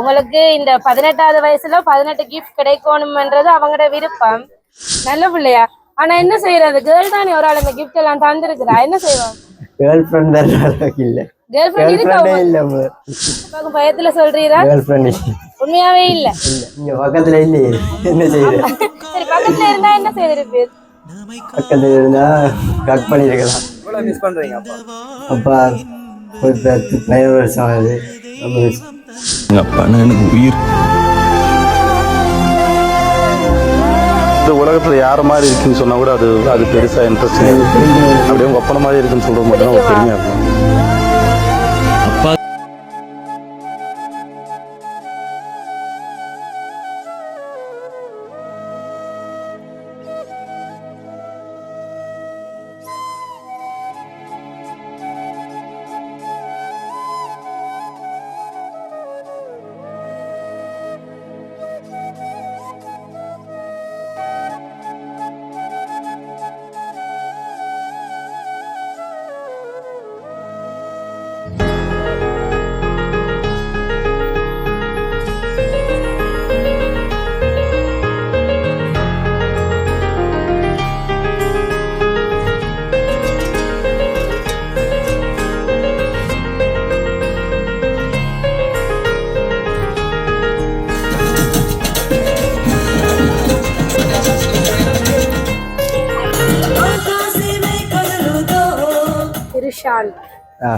உங்களுக்கு இந்த 18வது வயசுல 18 கிஃப்ட் கிடைக்கணும்ன்றது அவங்களோட விருப்பம். நல்ல பிள்ளையா? ஆனா என்ன செய்யறது, கேர்ள் தானே ஒரு ஆள் இந்த கிஃப்ட் எல்லாம் தந்திருக்கிறா, என்ன செய்வோம்? கேர்ள் ஃப்ரெண்ட் இல்ல, கேர்ள் ஃப்ரெண்ட் இருக்கா? பயத்துல சொல்றீரா? கேர்ள் ஃப்ரெண்ட் உண்மையாவே இல்ல. இங்க பக்கத்துல இல்லையே, என்ன செய்யுது? சரி, பக்கத்துல இருந்தா என்ன செய்திருப்பீ? பக்கத்துல இருந்தா கட் பண்ணிருக்கலாம். எவ்வளவு மிஸ் பண்றீங்க அப்பா? அப்பா ஒரு 10 வருஷம் ஆகுது. அப்பா எனக்கு உயிர். இந்த உலகத்துல யார மாதிரி இருக்குன்னு சொன்னா கூட அது பெருசா இன்ட்ரெஸ்ட் அப்படியே உங்க அப்பன மாதிரி இருக்குன்னு சொல்றது மட்டும் தான் பெருமையா இருக்கும். அப்பா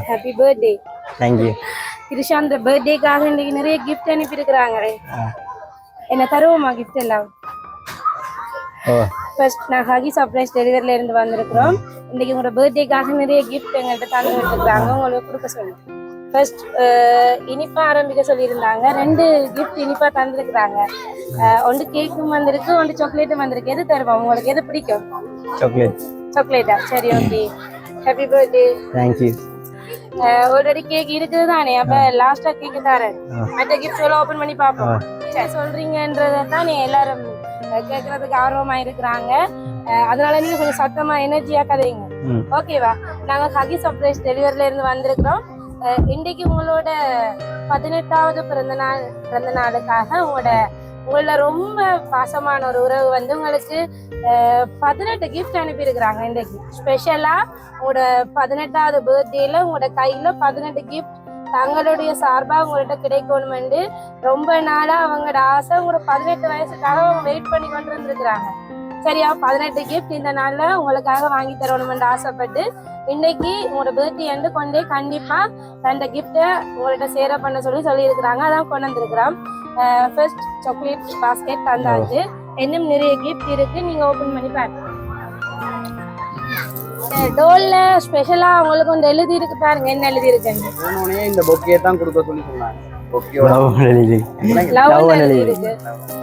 happy birthday. Thank you. Krishanth பர்த்டேக்காக இன்னைக்கு நிறைய கிஃப்ட் அனுப்பி இருக்கிறாங்க. என்ன தருவோமா கிஃப்ட் எல்லாம்? ஃபர்ஸ்ட் நான் ஹகி சர்ப்ரைஸ் டெலிவரில இருந்து வந்திருக்கிறோம். இன்னைக்கு உங்களோட பர்த்டேக்காக நிறைய கிஃப்ட் எங்கள்கிட்ட தந்து விட்டுருக்காங்க, உங்களுக்கு கொடுக்க சொல்லுங்க. ஃபர்ஸ்ட் இனிப்பா ஆரம்பிக்க சொல்லியிருந்தாங்க. 2 கிஃப்ட் இனிப்பா தந்துருக்குறாங்க. ஒன்று கேக்கும் வந்திருக்கு, ஒன்று சாக்லேட்டும் வந்திருக்கு. எது தருவோம் உங்களுக்கு? எது பிடிக்கும்? சாக்லேட்டா? சரி, okay. Happy birthday. Thank you. Already cake இருக்குது தானே, அப்ப லாஸ்டா கேக் தரேன். மற்ற கிஃப்ட் எல்லாம் ஓபன் பண்ணி பார்ப்போம். சொல்றீங்கன்றத தான் எல்லாரும் கேட்கறதுக்கு ஆர்வமா இருக்கிறாங்க. அதனால நீங்க கொஞ்சம் சத்தமா எனர்ஜியா கதைங்க, ஓகேவா? நாங்க ஹகி சர்ப்ரைஸ் டெலிவரில இருந்து வந்திருக்கிறோம். இன்றைக்கு உங்களோட 18வது பிறந்த நாளுக்காக உங்களோட ரொம்ப பாசமான ஒரு உறவு வந்து உங்களுக்கு 18 கிஃப்ட் அனுப்பி இருக்கிறாங்க. இன்றைக்கு ஸ்பெஷலா உங்களோட 18வது பர்த்டேல உங்களோட கையில 18 கிஃப்ட் தங்களுடைய சார்பா உங்கள்கிட்ட கிடைக்கணும்னு ரொம்ப நாளா அவங்களோட ஆசை. உங்களோட 18 வயசுக்காக அவங்க வெயிட் பண்ணி கொண்டு இருந்திருக்கிறாங்க. சரியா? 18 கிஃப்ட் இந்த நாள்ல உங்களுக்காக வாங்கி தரணும்னு ஆசைப்பட்டு இன்னைக்கு உங்களோட பர்த்டே அண்டு கொண்டே கண்டிப்பா அந்த கிஃப்டை உங்கள்கிட்ட சேர பண்ண சொல்லி இருக்கிறாங்க. அதான் கொண்டு வந்திருக்கிறோம். ஃபர்ஸ்ட் சாக்லேட் பாஸ்கெட் தந்தாச்சு. இன்னும் நிறைய கிஃப்ட் இருக்கு, நீங்க ஓபன் பண்ணி பாருங்க. டோல்ல ஸ்பெஷலா உங்களுக்கு வந்து எழுதி இருக்கு பாருங்க, என்ன எழுதி இருக்குன்னு. இந்த பொக்கே தான் கொடுக்க சொல்லி சொன்னாங்க.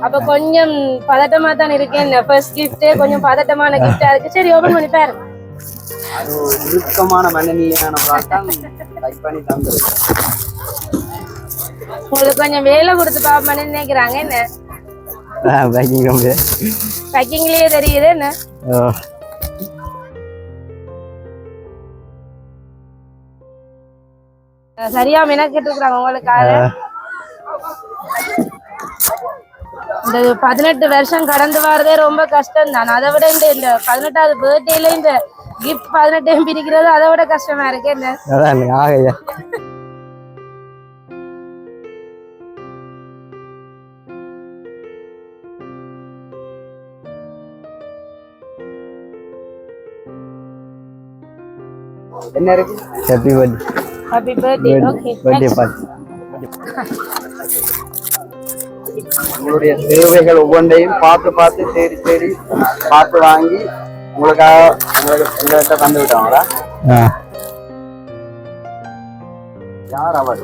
அப்ப கொஞ்சம் பதட்டமா தான் இருக்கேன். ஃபர்ஸ்ட் கிஃப்ட் கொஞ்சம் பதட்டமான கிஃப்டா இருக்கு. சரி, ஓபன் பண்ணி பாருங்க. அது உருக்கமான மனநிலையான பாட்டம் லைக் பண்ணி தந்துருக்கு. உங்களுக்கு கொஞ்சம் வேலை கொடுத்து பாப்போம்னு நினைக்கிறாங்க. என்ன பேக்கிங்லயே தெரியுது என்ன? சரியா மெனக்கிட்டு இருக்கிறாங்க உங்களுக்காக. இந்த 18 வருஷம் கடந்து வரதே ரொம்ப கஷ்டம் தான். அதை விட இந்த 18வது பர்த்டேல இந்த கிஃப்ட் 18 பிரிக்கிறது அதை விட கஷ்டமா இருக்கு. என்ன என்ன இருக்கு? Happy birthday. Happy birthday. Okay, birthday party. உங்களுடைய தேவைகள் ஒவ்வொன்றையும் பார்த்து தேடி பார்த்து வாங்கி உங்கள்கிட்ட தந்து விட்டாங்களா? யார் அவர்?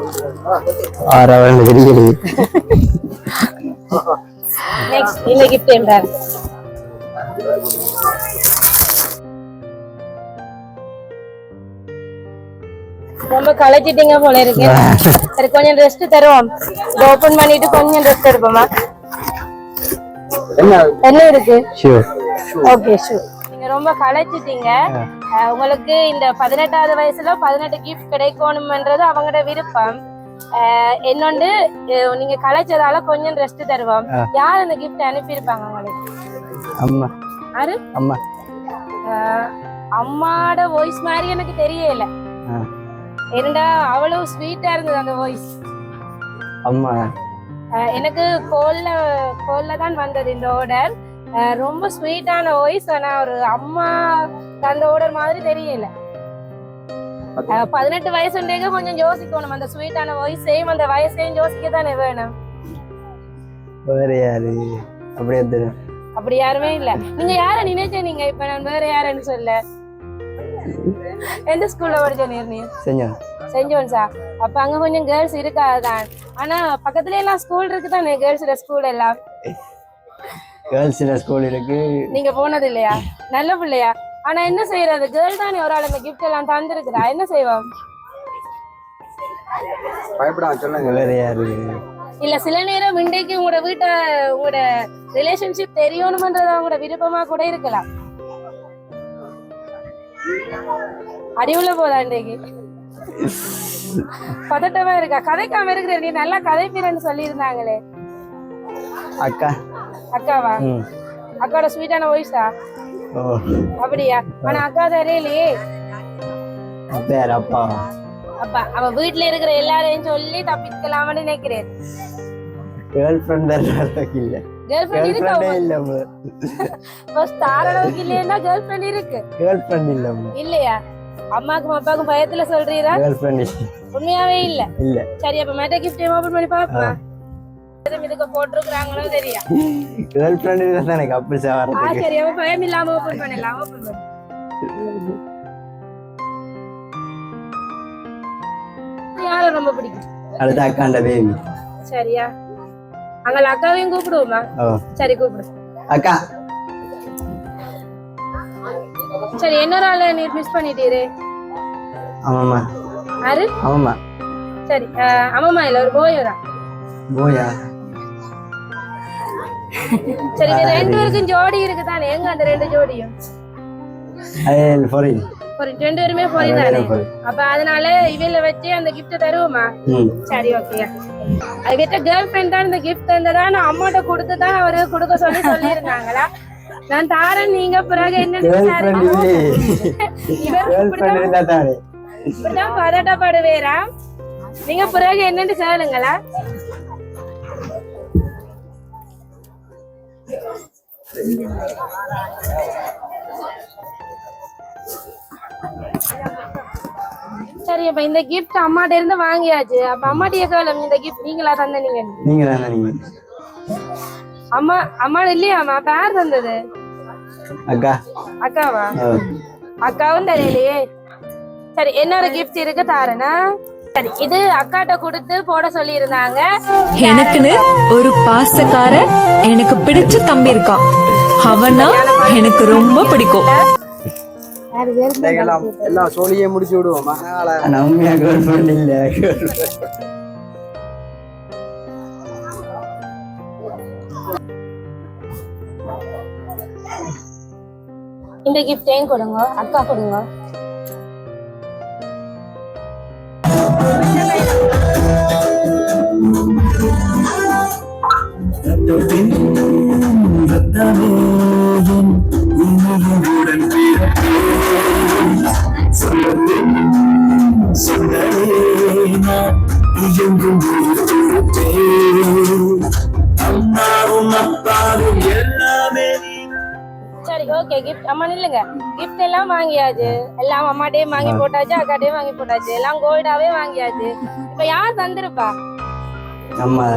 தெரியுது. நெக்ஸ்ட் இந்த கிஃப்ட் என்ன? ரொம்ப களைச்சிட்டீங்க போல இருக்கு. சரி, கொஞ்சம் ரெஸ்ட் தருவோம். ஓபன் பண்ணிட்டு கொஞ்சம் ரெஸ்ட் எடுப்போமா? என்ன இருக்கு? Okay, sure. நீங்க ரொம்ப களைச்சிட்டீங்க. உங்களுக்கு இந்த 18வது வயசுல 18 கிஃப்ட் கிடைக்கணும்ன்றது அவங்களோட விருப்பம். என்னொண்டு நீங்க கலைச்சதால கொஞ்சம் ரெஸ்ட் தருவோம். யார் அந்த கிஃப்ட் அனுப்பியிருப்பாங்க உங்களுக்கு? அம்மா. யாரு? அம்மா. அம்மாட வாய்ஸ் மாதிரி எனக்கு தெரியல. என்னடா அவ்வளவு ஸ்வீட்டா இருந்தது அந்த வாய்ஸ். அம்மா. எனக்கு கோல்ல தான் வந்தது இந்த ஆர்டர். ரொம்ப ஸ்வீட்டான வாய்ஸ். ஆனா ஒரு அம்மா அந்த ஆர்டர் மாதிரி தெரியல. 18 வயசுண்டேங்க கொஞ்சம் யோசிக்கணும். அந்த ஸ்வீட்டான வாய்ஸையும் அந்த வயசையும் யோசிக்க தானே வேணும். வேற யாரு அப்படியே தெரியும்? அப்படி யாருமே இல்ல. நீங்க யார நினைச்சீங்க? இப்ப நான் வேற யாருன்னு சொல்ல. எந்த ஸ்கூல்ல படிச்ச நீ? சென்ட் ஜோன்ஸா? அப்ப அங்க கொஞ்சம் கேர்ள்ஸ் இருக்காதான். ஆனா பக்கத்துல எல்லாம் ஸ்கூல் இருக்கு தானே, கேர்ள்ஸ் ஸ்கூல் எல்லாம். கேர்ள்ஸ் ஸ்கூல் இருக்கு. நீங்க போனது இல்லையா? நல்ல பிள்ளையா? ஆனா என்ன செய்யறது, கேர்ள் தானே ஒரு ஆள் இந்த கிஃப்ட் எல்லாம் தந்திருக்கிறா, என்ன செய்வோம்? பயப்படாம சொல்லுங்க. வேற யாரு இல்ல சில நேரம் இன்றைக்கு உங்களோட வீட்டை உங்களோட ரிலேஷன்ஷிப் தெரியணும்ன்றது அவங்களோட விருப்பமா கூட இருக்கலாம். அடிவுல போதா இன்றைக்கு பதட்டமா இருக்கா? கதைக்காம இருக்கிற நீ நல்லா கதைப்பீரன்னு சொல்லி இருந்தாங்களே. அக்கா. அக்காவா? அக்காவோட ஸ்வீட்டான வாய்ஸா? அப்படியா? ஆனா அக்கா தெரியலையே. அப்பா. அப்பா அவ வீட்டுல இருக்கிற எல்லாரையும் சொல்லி தப்பிக்கலாம்னு நினைக்கிறேன். கேர்ள் ஃப்ரெண்ட் இல்ல. கேர்ள் ஃப்ரெண்ட் இல்ல. பஸ் தாரளவுக்கு இல்லையா? கேர்ள் ஃப்ரெண்ட் இருக்கு. கேர்ள் ஃப்ரெண்ட் இல்லையா? அம்மாக்கும் அப்பாக்கும் பயத்துல சொல்றீரா? கேர்ள் ஃப்ரெண்ட் உண்மையாவே இல்ல. இல்ல. சரி அப்ப மேட்ட கிஃப்ட் ஓபன் பண்ணி பாப்போம். இதுக்கு போட்டுருக்காங்களோ தெரியும். கேர்ள் ஃப்ரெண்ட் தானே கப்பிள்ஸ் ஆவறதுக்கு. சரி அப்ப பயம் இல்லாம ஓபன் பண்ணலாம். ஓபன் பண்ணு. யாரை ரொம்ப பிடிக்கும்? அடுத்த அக்காண்ட பேபி. சரியா? அங்க அக்காவையும் கூப்பிடுவோமா? சரி கூப்பிடு. அக்கா. சரி இன்னொரு ஆளை நீ மிஸ் பண்ணிட்டீரே. அம்மா. யாரு? அம்மா. சரி அம்மா இல்ல ஒரு போயரா. போயா? சரி ரெண்டு பேருக்கும் ஜோடி இருக்கு தானே, எங்க அந்த ரெண்டு ஜோடியும்? ஐல் ஃபாரின். ரெண்டு பேருமே ஃபாரின் தானே. அப்ப அதனால இவள வச்சு அந்த கிஃப்ட் தருவோமா? சரி ஓகே. அதுக்கிட்ட கேர்ள் ஃப்ரெண்ட் தான் இந்த கிஃப்ட் தந்ததா நான் அம்மாட்ட கொடுத்து தான் அவரு கொடுக்க சொல்லி இருந்தாங்களா? நான் தாரன், நீங்க பிறகு என்ன இப்படிதான் பதட்டப்படுவேரா? நீங்க பிறகு என்னன்னு சொல்லுங்களா? சரி அப்ப இந்த கிஃப்ட் அம்மாட்ட இருந்து வாங்கியாச்சு. அப்ப அம்மாட்டிய கேளும், இந்த கிஃப்ட் நீங்களா தந்தீங்க? அம்மா இல்லையா? அம்மா யார் தந்தது? அக்கா. அக்காவா? அக்காவும் தெரியலையே. சரி என்னோட கிஃப்ட் இருக்கு தாரனா. சரி இது அக்காட்ட கொடுத்து போட சொல்லி இருந்தாங்க. எனக்குன்னு ஒரு பாசக்கார எனக்கு பிடிச்ச தம்பி இருக்கான். அவனா எனக்கு ரொம்ப பிடிக்கும். எல்லாம் சோழியே முடிச்சு விடுவோம். இந்த கிஃப்டையும் கொடுங்க, அக்கா கொடுங்க. சரி ஓகே கிஃப்ட் அம்மா நில்லுங்க. கிஃப்ட் எல்லாம் வாங்கியாச்சு. எல்லாம் அம்மாட்டே வாங்கி போட்டாச்சு, அக்காட்டே வாங்கி போட்டாச்சு. எல்லாம் கோல்டாவே வாங்கியாச்சு. இப்ப யார் தந்திருப்பா? அம்மா.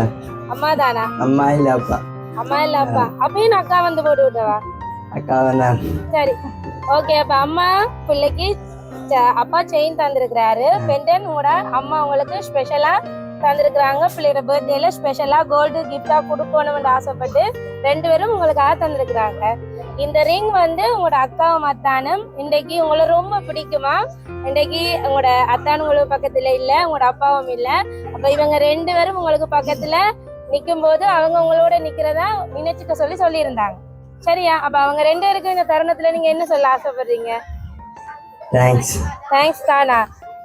அம்மா தானா? அம்மா இல்ல அப்பா. அம்மா இல்ல அப்பா. அப்பயும் அக்கா வந்து போட்டு விட்டவா? அக்கா தான். சரி ஓகே. அப்ப அம்மா பிள்ளைக்கு அப்பா செயின் தந்திருக்கிறாரு. பெண்டன் கூட அம்மா உங்களுக்கு ஸ்பெஷலா தந்திருக்கிறாங்க. பிள்ளையோட பர்த்டேல ஸ்பெஷலா கோல்டு கிஃப்டா கொடுக்கணும்னு ஆசைப்பட்டு ரெண்டு பேரும் உங்களுக்காக தந்திருக்கிறாங்க. இந்த ரிங் வந்து உங்களோட அக்காவும் அத்தானும் இன்றைக்கு உங்களை ரொம்ப பிடிக்குமா? இன்றைக்கு உங்களோட அத்தானும் உங்களுக்கு பக்கத்துல இல்ல, உங்களோட அப்பாவும் இல்ல. அப்ப இவங்க ரெண்டு பேரும் உங்களுக்கு பக்கத்துல நிக்கும் போது அவங்க உங்களோட நிக்கிறதா நினைச்சுக்க சொல்லி இருந்தாங்க. சரியா? அப்ப அவங்க ரெண்டு பேருக்கும் இந்த தருணத்துல நீங்க என்ன சொல்ல ஆசைப்படுறீங்க? தேங்க்ஸ். தேங்க்ஸ் தானா?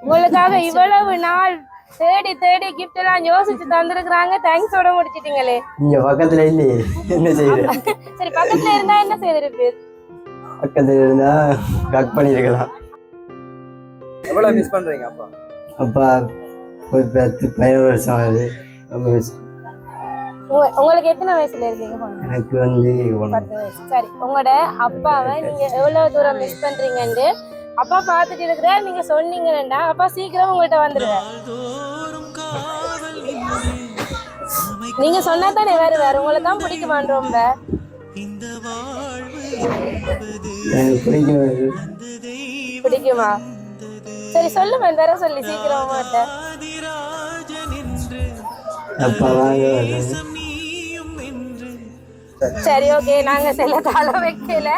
உங்களுக்காக இவ்வளவு நாள் தேடி தேடி கிஃப்ட் எல்லாம் யோசிச்சு தந்திருக்கிறாங்க. தேங்க்ஸோட முடிச்சிட்டீங்களே. இங்க பக்கத்துல இல்லையே, என்ன செய்யுது? சரி, பக்கத்துல இருந்தா என்ன செய்திருப்பீ? பக்கத்துல இருந்தா கட் பண்ணிருக்கலாம். எவ்வளவு மிஸ் பண்றீங்க அப்பா? அப்பா ஒரு 10-15 வருஷம் ஆகுது. ரொம்ப மிஸ். உங்களுக்கு எத்தனை வயசுல இருக்கீங்க? எனக்கு வந்து 10 வயசு. சரி, உங்களோட அப்பாவை நீங்க எவ்வளவு தூரம் மிஸ் பண்றீங்கன்னு அப்பா பாத்துட்டு இருக்கிறார். நீங்க சொன்னீங்கன்னா அப்பா சீக்கிரம் உங்கள்கிட்ட வந்துருவார். நீங்க சொன்னா தானே வேற உங்களை தான் பிடிக்குமான் ரொம்ப? பிடிக்குமா? சரி சொல்லுங்க, வேற சொல்லி சீக்கிரம் மாட்டேன். அப்பா வாங்க. சரி, ஓகே, நாங்க செல்லத்தை அள வைக்கல.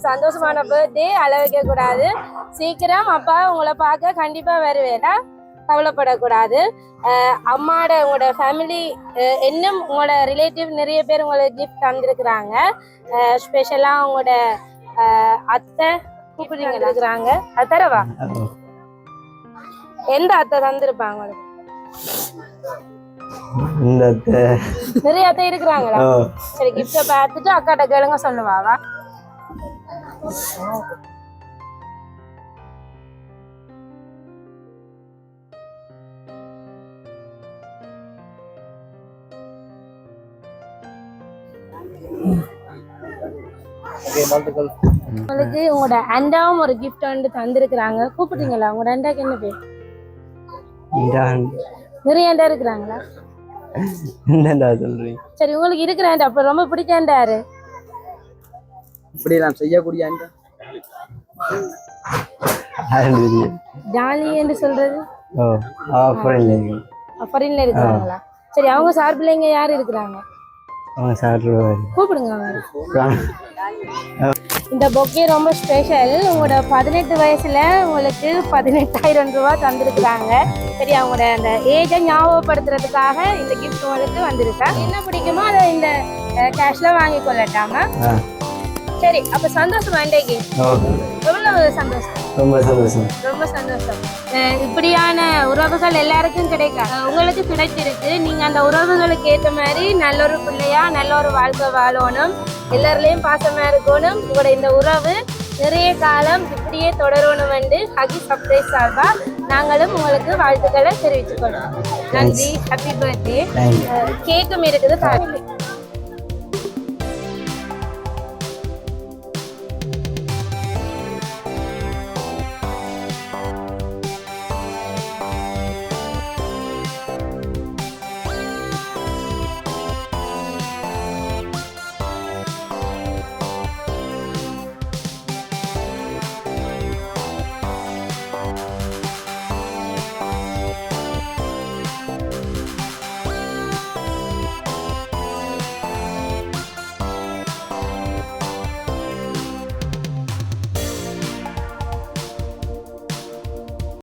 சந்தோஷமான பர்த்டே, அள வைக்க கூடாது. சீக்கிரம் அப்பா உங்களை பார்க்க கண்டிப்பா வருவேனா, கவலைப்படக்கூடாது. அம்மாவோட உங்களோட ஃபேமிலி இன்னும் உங்களோட ரிலேட்டிவ் நிறைய பேர் உங்களுக்கு கிஃப்ட் தந்திருக்கிறாங்க. ஸ்பெஷலா உங்களோட அத்தை கூப்பிடுங்க இருக்கிறாங்க. அது தரவா? எந்த அத்தை தந்திருப்பாங்க உங்களுக்கு? இந்த அத்தை நிறைய அத்தை இருக்கிறாங்களா? சரி, கிஃப்ட பார்த்துட்டு அக்காட்ட கேளுங்க, சொல்லுவாவா? உங்களுக்கு உங்களோட அண்டாவும் ஒரு கிஃப்ட் வந்து தந்திருக்கிறாங்க. கூப்பிட்டீங்களா? உங்களோட அண்டாக்கு என்ன பேர்? நிறைய அண்டா இருக்கிறாங்களா? என்னடா சொல்றீங்க? சரி, உங்களுக்கு இருக்கிற அண்டா அப்ப ரொம்ப பிடிக்காண்டாரு இப்படி நான் செய்யக்கூடிய ஜாலி என்று சொல்றது? ஃபாரின்ல இருக்கிறாங்களா? சரி, அவங்க சார்பிள்ளைங்க யாரு இருக்கிறாங்க? கூப்பிடுங்க அவங்க. இந்த பொக்கே ரொம்ப ஸ்பெஷல். உங்களோட 18 வயசுல உங்களுக்கு 18,000 ரூபாய் தந்திருக்கிறாங்க. சரி, அவங்களோட அந்த ஏஜை ஞாபகப்படுத்துறதுக்காக இந்த கிஃப்ட் உங்களுக்கு வந்திருக்கா. என்ன பிடிக்குமோ அதை இந்த கேஷ்ல வாங்கி கொள்ளட்டாமா? சரி, அப்ப சந்தோஷம் அண்டைக்கு? எவ்வளவு சந்தோஷம்? ரொம்ப சந்தோஷம். ரொம்ப சந்தோஷம். இப்படியான உறவுகள் எல்லாருக்கும் கிடைக்காது, உங்களுக்கு கிடைச்சிருக்கு. நீங்க அந்த உறவுகளுக்கு ஏற்ற மாதிரி நல்ல ஒரு பிள்ளையா நல்ல ஒரு வாழ்க்கை வாழணும், எல்லாருலயும் பாசமா இருக்கணும். உங்களோட இந்த உறவு நிறைய காலம் இப்படியே தொடரணும் என்று ஹகி சர்ப்ரைஸ் சார்பா நாங்களும் உங்களுக்கு வாழ்த்துக்களை தெரிவித்துக் கொள்றோம். நன்றி. Happy birthday. கேக்கும் இருக்குது.